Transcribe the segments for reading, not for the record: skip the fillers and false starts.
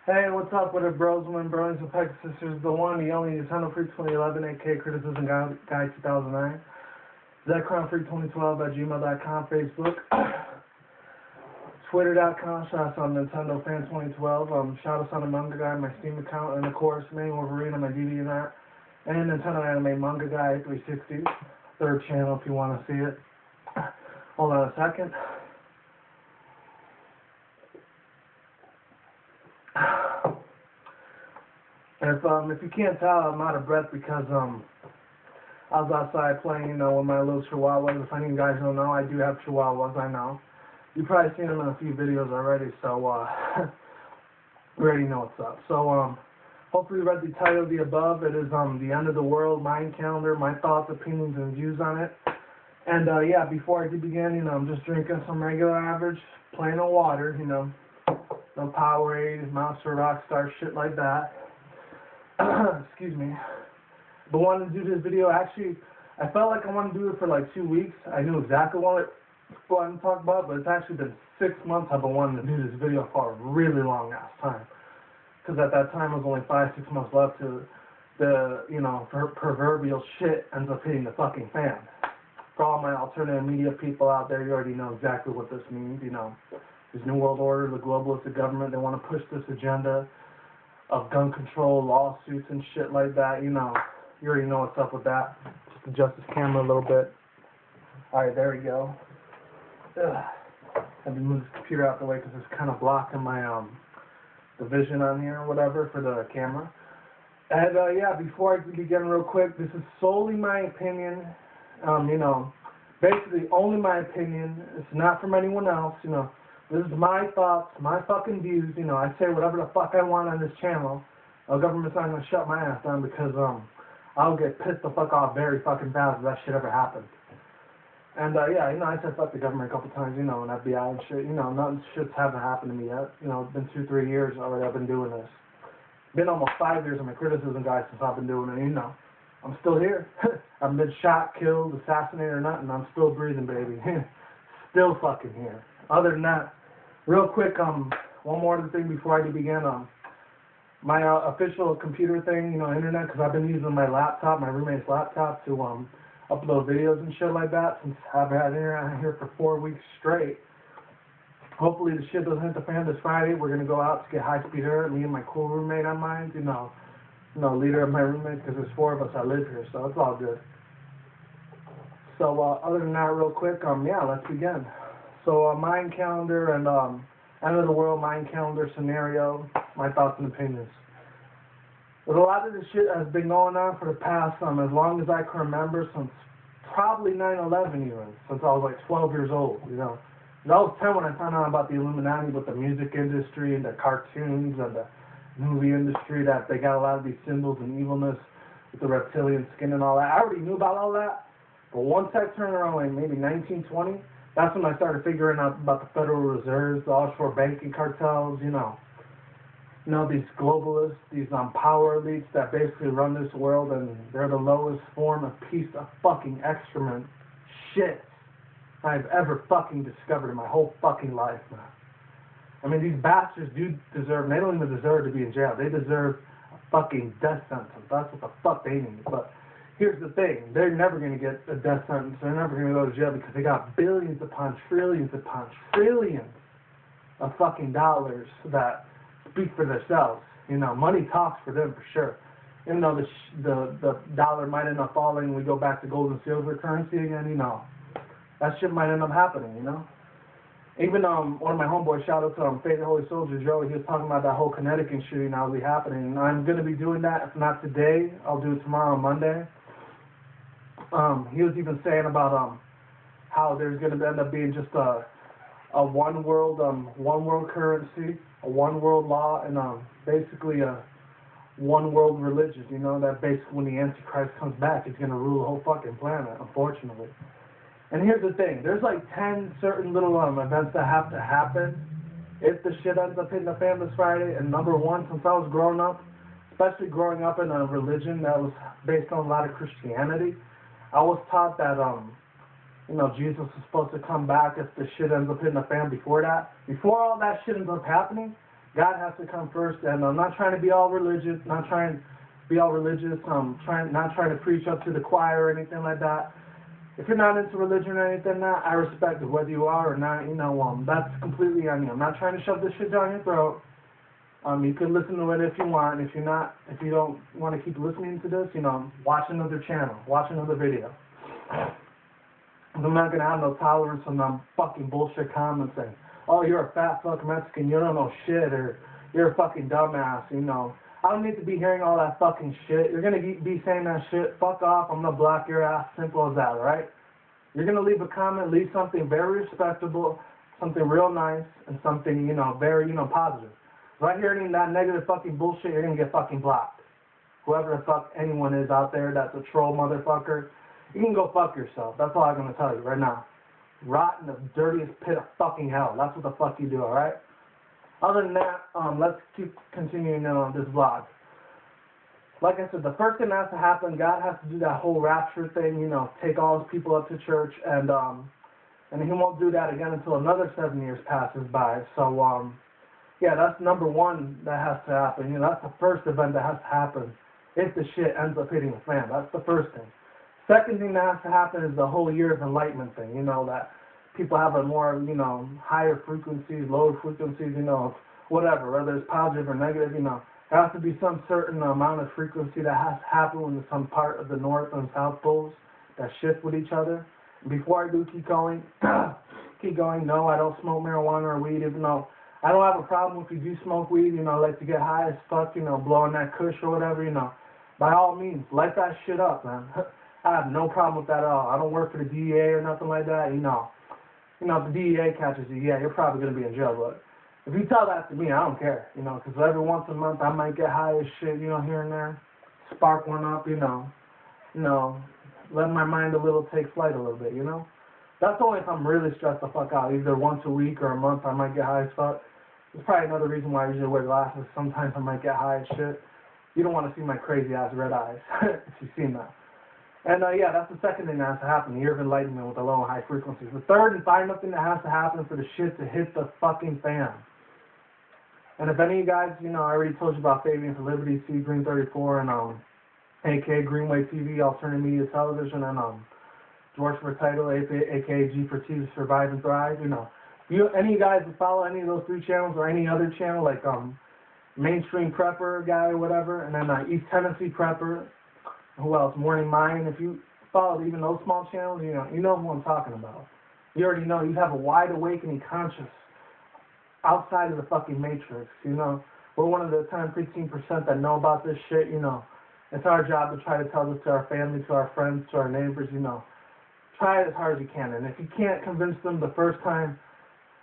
Hey, what's up with it, bros? When bronies and pegasisters, the one, the only, Nintendo Free 2011, AK Criticism Guide 2009, Zekron Free 2012 at gmail.com, Facebook, Twitter.com, shout out on Nintendo Fan 2012, shout out on the Manga Guy, my Steam account, and of course, Mayan Wolverine on my DeviantArt, and Nintendo Anime Manga Guy 360, third channel if you want to see it. Hold on a second. If you can't tell, I'm out of breath because I was outside playing, with my little chihuahuas. If any of you guys don't know, I do have chihuahuas, I know. You've probably seen them in a few videos already, so you already know what's up. So hopefully you read the title of the above. It is the end of the world, Mayan calendar, my thoughts, opinions, and views on it. And yeah, before I do begin, I'm just drinking some regular average, plain old water, no Powerade, Monster, Rockstar, shit like that. Excuse me. But wanted to do this video, actually, I felt like I wanted to do it for like 2 weeks. I knew exactly what I wanted to talk about, but it's actually been 6 months I've been wanting to do this video for a really long ass time. Because at that time it was only 5-6 months left to the, proverbial shit ends up hitting the fucking fan. For all my alternative media people out there, you already know exactly what this means, This New World Order, the globalists, the government, they want to push this agenda of gun control, lawsuits, and shit like that, you already know what's up with that. Just adjust this camera a little bit. Alright, there we go. Ugh. I have to move this computer out the way because it's kind of blocking my, the vision on here or whatever for the camera. And, yeah, before I begin real quick, this is solely my opinion, basically only my opinion. It's not from anyone else, This is my thoughts, my fucking views, I say whatever the fuck I want on this channel. The government's not going to shut my ass down because, I'll get pissed the fuck off very fucking fast if that shit ever happened. And, yeah, I said fuck the government a couple times, and FBI and shit, nothing shit's haven't happened to me yet. It's been 2-3 years already I've been doing this. Been almost 5 years on my criticism guide since I've been doing it, I'm still here. I've been shot, killed, assassinated or nothing, I'm still breathing, baby. Still fucking here. Other than that, real quick, one more other thing before I do begin, my official computer thing, internet, because I've been using my laptop, my roommate's laptop, to upload videos and shit like that since I've had internet here for 4 weeks straight. Hopefully the shit doesn't hit the fan this Friday. We're going to go out to get high-speed internet, me and my cool roommate on mine, leader of my roommates, because there's 4 of us that live here, so it's all good. So other than that, real quick, yeah, let's begin. So Mayan calendar and end of the world Mayan calendar scenario, my thoughts and opinions. But a lot of this shit has been going on for the past, as long as I can remember, since probably 9/11 even, since I was like 12 years old, I was 10 when I found out about the Illuminati with the music industry and the cartoons and the movie industry, that they got a lot of these symbols and evilness with the reptilian skin and all that. I already knew about all that, but once I turned around like maybe 1920, that's when I started figuring out about the Federal Reserves, the offshore banking cartels, these globalists, these power elites that basically run this world, and they're the lowest form of piece of fucking excrement shit I've ever fucking discovered in my whole fucking life, man. I mean, these bastards do deserve, they don't even deserve to be in jail. They deserve a fucking death sentence. That's what the fuck they need. But here's the thing, they're never going to get a death sentence. They're never going to go to jail because they got billions upon trillions of fucking dollars that speak for themselves. Money talks for them for sure. Even though the dollar might end up falling and we go back to gold and silver currency again, that shit might end up happening, Even one of my homeboys, shout out to Favorite Holy Soldier Joe, he was talking about that whole Connecticut shooting now be happening. And I'm going to be doing that, if not today, I'll do it tomorrow on Monday. He was even saying about how there's going to end up being just a one world currency, a one world law, and basically a one world religion. That basically when the Antichrist comes back, he's going to rule the whole fucking planet, unfortunately. And here's the thing, there's like 10 certain little events that have to happen if the shit ends up hitting the fan this Friday. And number one, since I was growing up, especially growing up in a religion that was based on a lot of Christianity, I was taught that Jesus is supposed to come back if the shit ends up hitting the fan before that. Before all that shit ends up happening, God has to come first, and I'm not trying to be all religious, not trying to preach up to the choir or anything like that. If you're not into religion or anything like that, I respect it, whether you are or not, that's completely on you. I'm not trying to shove this shit down your throat. You can listen to it if you want. If you don't want to keep listening to this, watch another channel, watch another video. I'm not going to have no tolerance for some fucking bullshit comments saying, oh, you're a fat fuck Mexican, you don't know shit, or you're a fucking dumbass, I don't need to be hearing all that fucking shit. You're going to be saying that shit, fuck off, I'm going to block your ass, simple as that, alright? You're going to leave a comment, leave something very respectable, something real nice, and something, very, positive. If I hear any of that negative fucking bullshit, you're going to get fucking blocked. Whoever the fuck anyone is out there that's a troll motherfucker, you can go fuck yourself. That's all I'm going to tell you right now. Rot in the dirtiest pit of fucking hell. That's what the fuck you do, alright? Other than that, let's keep continuing on this vlog. Like I said, the first thing that has to happen, God has to do that whole rapture thing, take all his people up to church, and he won't do that again until another 7 years passes by. So, yeah, that's number one that has to happen. That's the first event that has to happen if the shit ends up hitting the fan. That's the first thing. Second thing that has to happen is the whole year of enlightenment thing, that people have a more, higher frequencies, lower frequencies, whatever, whether it's positive or negative, there has to be some certain amount of frequency that has to happen when some part of the north and south poles that shift with each other. And before I do keep going, no, I don't smoke marijuana or weed, even though I don't have a problem if you do smoke weed, like to get high as fuck, blowing that kush or whatever, by all means, light that shit up, man. I have no problem with that at all. I don't work for the DEA or nothing like that, if the DEA catches you, yeah, you're probably going to be in jail, but if you tell that to me, I don't care, because every once a month I might get high as shit, here and there, spark one up, let my mind take flight a little bit, That's only if I'm really stressed the fuck out. Either once a week or a month I might get high as fuck. It's probably another reason why I usually wear glasses. Sometimes I might get high as shit. You don't want to see my crazy ass red eyes, if you've seen that. And yeah, that's the second thing that has to happen, the year of enlightenment with the low and high frequencies. The third and final thing that has to happen for the shit to hit the fucking fan. And if any of you guys, I already told you about Fabian for Liberty, C Green 34, and aka Greenway TV, Alternative Media Television, and George for Title, aka G for T to Survive and Thrive, any of you guys that follow any of those three channels or any other channel, like Mainstream Prepper guy or whatever, and then East Tennessee Prepper, who else, Morning Mayan, if you follow even those small channels, you know who I'm talking about. You already know, you have a wide awakening conscious outside of the fucking matrix, We're one of the 10-15% that know about this shit, It's our job to try to tell this to our family, to our friends, to our neighbors, Try it as hard as you can, and if you can't convince them the first time,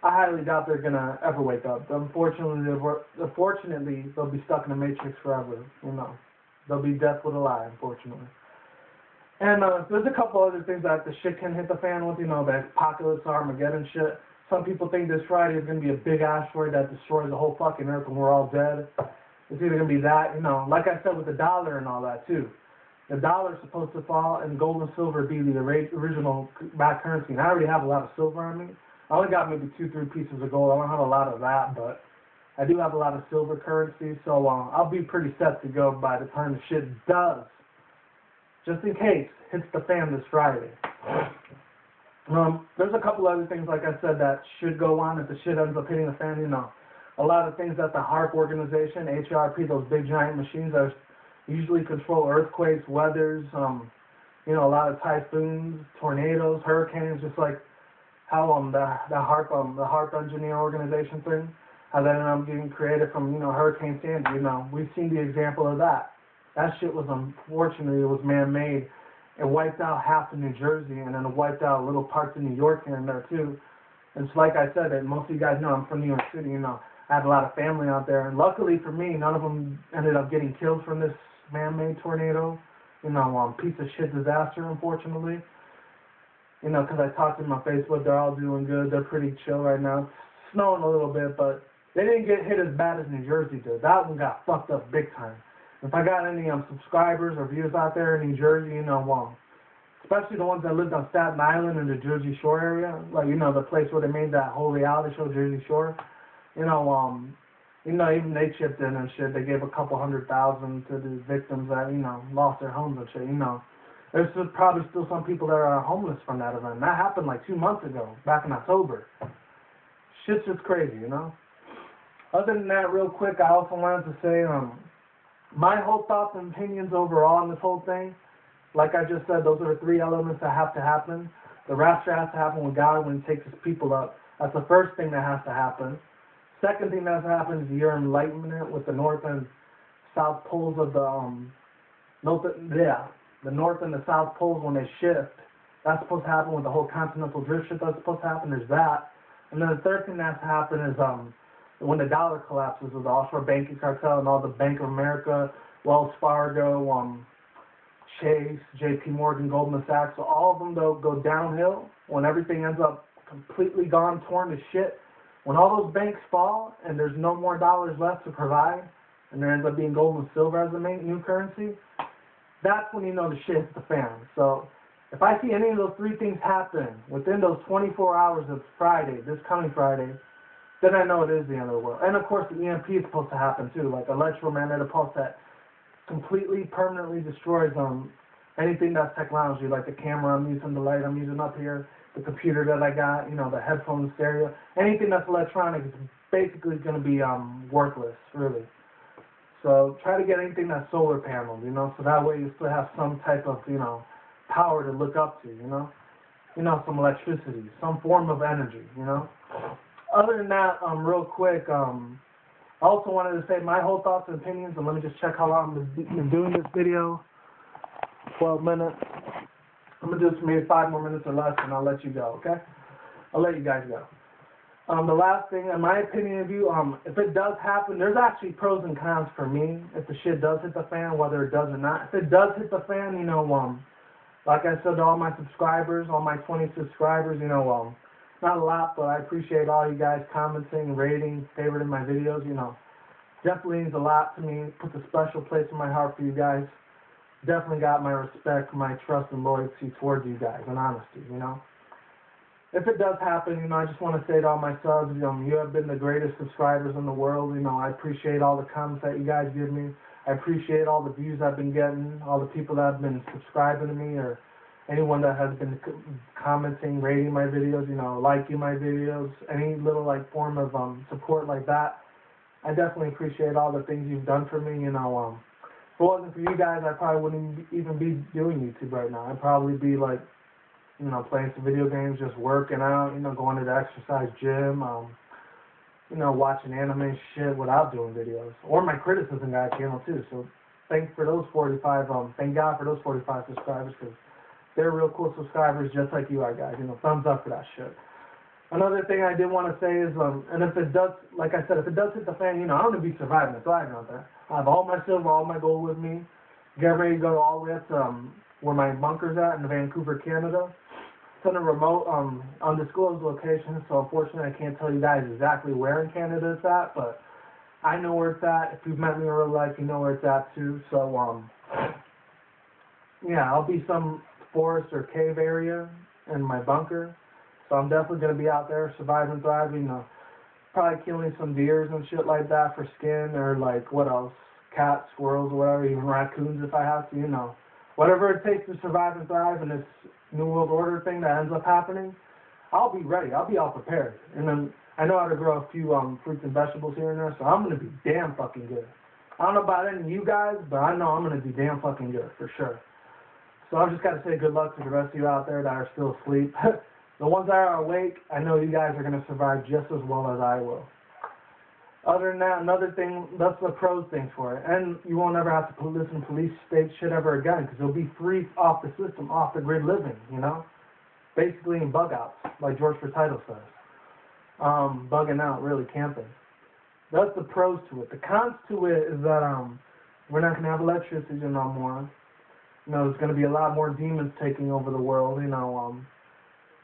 I highly doubt they're going to ever wake up. Unfortunately, they'll be stuck in the matrix forever, They'll be death with a lie, unfortunately. And there's a couple other things that the shit can hit the fan with, the apocalypse, Armageddon shit. Some people think this Friday is going to be a big asteroid that destroys the whole fucking earth and we're all dead. It's either going to be that, like I said with the dollar and all that too. The dollar's supposed to fall and gold and silver be the original back currency. And I already have a lot of silver on me. I only got maybe 2-3 pieces of gold. I don't have a lot of that, but I do have a lot of silver currency, so I'll be pretty set to go by the time the shit does, just in case, hits the fan this Friday. There's a couple other things, like I said, that should go on if the shit ends up hitting the fan, A lot of things that the HARP organization, HARP, those big giant machines that usually control earthquakes, weathers, a lot of typhoons, tornadoes, hurricanes, just like how the HARP engineer organization thing, how that ended up getting created from, Hurricane Sandy, We've seen the example of that. That shit was, unfortunately, it was man-made. It wiped out half of New Jersey, and then it wiped out little parts of New York here and there, too. And it's like I said, that most of you guys know I'm from New York City, I have a lot of family out there. And luckily for me, none of them ended up getting killed from this man-made tornado, piece of shit disaster, unfortunately. Because I talked to them on Facebook, they're all doing good, they're pretty chill right now. It's snowing a little bit, but they didn't get hit as bad as New Jersey did. That one got fucked up big time. If I got any subscribers or viewers out there in New Jersey, especially the ones that lived on Staten Island and the Jersey Shore area, like, the place where they made that whole reality show, Jersey Shore, You know, even they chipped in and shit. They gave a couple $100,000 to the victims that, you know, lost their homes and shit, you know. There's probably still some people that are homeless from that event. That happened like 2 months ago, back in October. Shit's just crazy, you know. Other than that, real quick, I also wanted to say, my whole thoughts and opinions overall on this whole thing, like I just said, those are the 3 elements that have to happen. The rapture has to happen with God when He takes His people up. That's the first thing that has to happen. Second thing that has to happen is your enlightenment with the north and south poles of the north and the south poles when they shift. That's supposed to happen with the whole continental drift shift. That's supposed to happen. There's that. And then the third thing that has to happen is when the dollar collapses with the offshore banking cartel and all the Bank of America, Wells Fargo, Chase, JP Morgan, Goldman Sachs, so all of them go downhill when everything ends up completely gone, torn to shit. When all those banks fall and there's no more dollars left to provide, and there ends up being gold and silver as the main new currency, that's when you know the shit hits the fan. So if I see any of those 3 things happen within those 24 hours of Friday, this coming Friday, then I know it is the end of the world. And of course the EMP is supposed to happen too, like electromagnetic pulse that completely, permanently destroys anything that's technology, like the camera I'm using, the light I'm using up here, the computer that I got, you know, the headphones, stereo, anything that's electronic is basically going to be worthless, really. So try to get anything that's solar paneled, you know, so that way you still have some type of, you know, power to look up to, you know, some electricity, some form of energy, you know. Other than that, real quick, I also wanted to say my whole thoughts and opinions, and let me just check how long I've been doing this video. 12 minutes. I'm going to do this for maybe 5 more minutes or less, and I'll let you go, okay? I'll let you guys go. The last thing, in my opinion of you, if it does happen, there's actually pros and cons for me if the shit does hit the fan, whether it does or not. If it does hit the fan, you know, like I said to all my subscribers, all my 20 subscribers, you know, not a lot, but I appreciate all you guys commenting, rating, favoriting my videos, you know. Definitely means a lot to me. Puts a special place in my heart for you guys. Definitely got my respect, my trust and loyalty towards you guys, and honesty, you know. If it does happen, you know, I just want to say to all my subs, you have been the greatest subscribers in the world. You know, I appreciate all the comments that you guys give me. I appreciate all the views I've been getting, all the people that have been subscribing to me, or anyone that has been commenting, rating my videos, you know, liking my videos, any little, like, form of support like that. I definitely appreciate all the things you've done for me, you know. If it wasn't for you guys, I probably wouldn't even be doing YouTube right now. I'd probably be, like, you know, playing some video games, just working out, you know, going to the exercise gym, you know, watching anime shit without doing videos. Or my criticism guy channel, too. So thank God for those 45 subscribers, because they're real cool subscribers just like you are, guys. You know, thumbs up for that shit. Another thing I did want to say is, and if it does, like I said, if it does hit the fan, you know, I'm going to be surviving and thriving out there. I have all my silver, all my gold with me. Get ready to go all the way up to where my bunker's at in Vancouver, Canada. It's in a remote, undisclosed location, so unfortunately I can't tell you guys exactly where in Canada it's at, but I know where it's at. If you've met me in real life, you know where it's at too. So, yeah, I'll be some forest or cave area in my bunker. So I'm definitely going to be out there surviving, thriving, you know, probably killing some deers and shit like that for skin, or like, what else, cats, squirrels, or whatever, even raccoons if I have to, you know. Whatever it takes to survive and thrive in this New World Order thing that ends up happening, I'll be ready. I'll be all prepared. And then I know how to grow a few fruits and vegetables here and there, so I'm going to be damn fucking good. I don't know about any of you guys, but I know I'm going to be damn fucking good, for sure. So I've just got to say good luck to the rest of you out there that are still asleep. The ones that are awake, I know you guys are going to survive just as well as I will. Other than that, another thing, that's the pros thing for it. And you won't ever have to listen to police state shit ever again, because it'll be free off the system, off the grid living, you know? Basically in bug outs, like George for Title says. Bugging out, really, camping. That's the pros to it. The cons to it is that we're not going to have electricity no more. You know, there's going to be a lot more demons taking over the world, you know.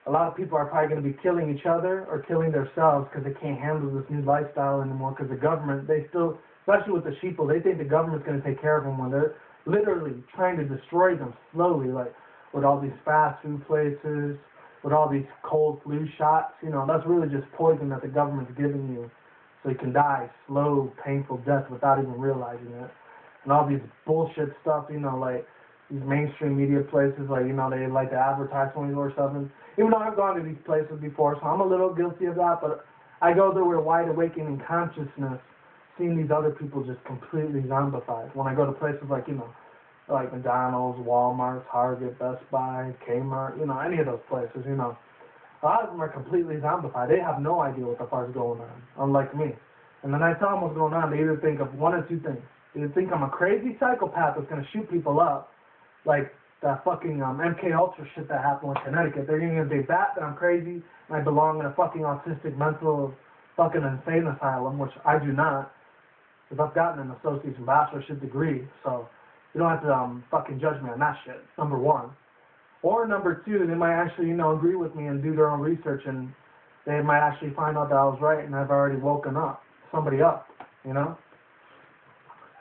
A lot of people are probably going to be killing each other or killing themselves because they can't handle this new lifestyle anymore, because the government, they still, especially with the sheeple, they think the government's going to take care of them when they're literally trying to destroy them slowly, like with all these fast food places, with all these cold flu shots. You know, that's really just poison that the government's giving you so you can die slow, painful death without even realizing it. And all these bullshit stuff, you know, like these mainstream media places, like, you know, they like to advertise 24/7. Even though I've gone to these places before, so I'm a little guilty of that, but I go there with a wide awakening consciousness, seeing these other people just completely zombified. When I go to places like, you know, like McDonald's, Walmart, Target, Best Buy, Kmart, you know, any of those places, you know, a lot of them are completely zombified. They have no idea what the fuck's going on, unlike me. And then I tell them what's going on, they either think of one or two things. They either think I'm a crazy psychopath that's going to shoot people up, like that fucking MK Ultra shit that happened in Connecticut. They're going to think that I'm crazy and I belong in a fucking autistic mental fucking insane asylum, which I do not, because I've gotten an associate's and bachelorship degree, so you don't have to fucking judge me on that shit, number one. Or number two, they might actually, you know, agree with me and do their own research, and they might actually find out that I was right and I've already woken up, somebody up, you know?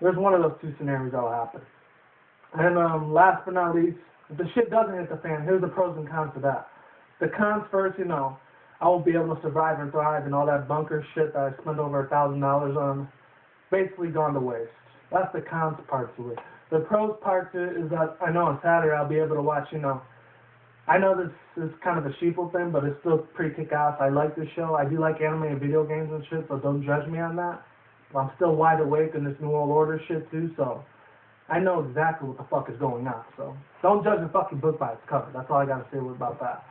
There's one of those two scenarios that will happen. And last but not least, if the shit doesn't hit the fan, here's the pros and cons to that. The cons first, you know, I won't be able to survive and thrive, and all that bunker shit that I spent over $1,000 on, basically gone to waste. That's the cons part to it. The pros part to it is that I know on Saturday I'll be able to watch, you know, I know this is kind of a sheeple thing, but it's still pretty kick-ass. I like this show. I do like anime and video games and shit, so don't judge me on that. I'm still wide awake in this New World Order shit too, so I know exactly what the fuck is going on. So don't judge the fucking book by its cover. That's all I gotta say about that.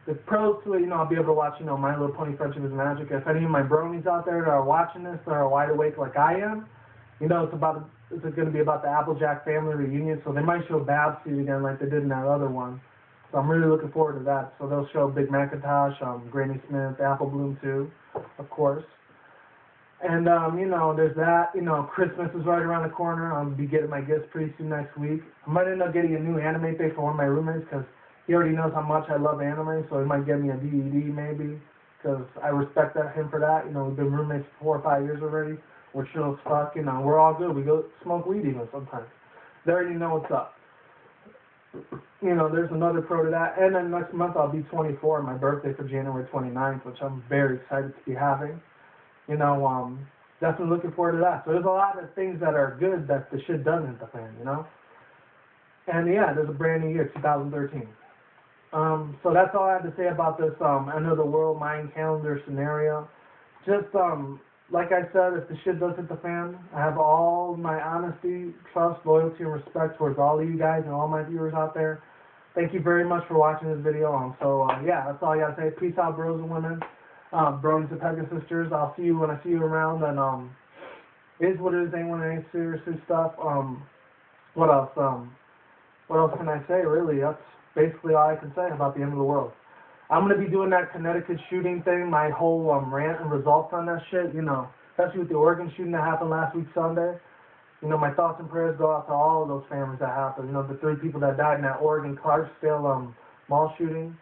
The pros to it, you know, I'll be able to watch, you know, My Little Pony Friendship is Magic. If any of my bronies out there that are watching this, that are wide awake like I am, you know, it's going to be about the Applejack family reunion, so they might show Babsy again like they did in that other one. So I'm really looking forward to that. So they'll show Big Macintosh, Granny Smith, Apple Bloom too, of course. And, you know, there's that. You know, Christmas is right around the corner. I'll be getting my gifts pretty soon next week. I might end up getting a new anime thing for one of my roommates because he already knows how much I love anime, so he might get me a DVD maybe because I respect him for that. You know, we've been roommates for 4 or 5 years already. We're chill as fuck, you know, we're all good. We go smoke weed even sometimes. They already know what's up. You know, there's another pro to that. And then next month I'll be 24, my birthday for January 29th, which I'm very excited to be having. You know, definitely looking forward to that. So there's a lot of things that are good that the shit doesn't hit the fan, you know? And yeah, there's a brand new year, 2013. So that's all I have to say about this end of the world Mayan calendar scenario. Just, like I said, if the shit does hit the fan, I have all my honesty, trust, loyalty, and respect towards all of you guys and all my viewers out there. Thank you very much for watching this video. Yeah, that's all I gotta say. Peace out, bros and women. Bronies and pegasisters. I'll see you when I see you around. And it is what it is. Ain't one of any seriously stuff. What else? What else can I say? Really, that's basically all I can say about the end of the world. I'm going to be doing that Connecticut shooting thing, my whole rant and results on that shit, you know, especially with the Oregon shooting that happened last week Sunday. You know, my thoughts and prayers go out to all of those families that happened. You know, the 3 people that died in that Oregon Clarksdale mall shooting,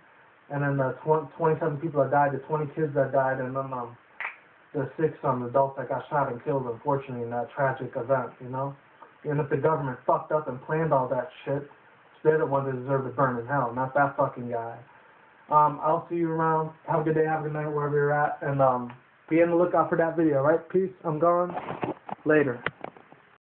and then the 27 people that died, the 20 kids that died, and then the 6 adults that got shot and killed, unfortunately, in that tragic event, you know. Even if the government fucked up and planned all that shit, they're the ones that deserve to burn in hell, not that fucking guy. I'll see you around. Have a good day, have a good night, wherever you're at. And be on the lookout for that video, right? Peace. I'm gone. Later.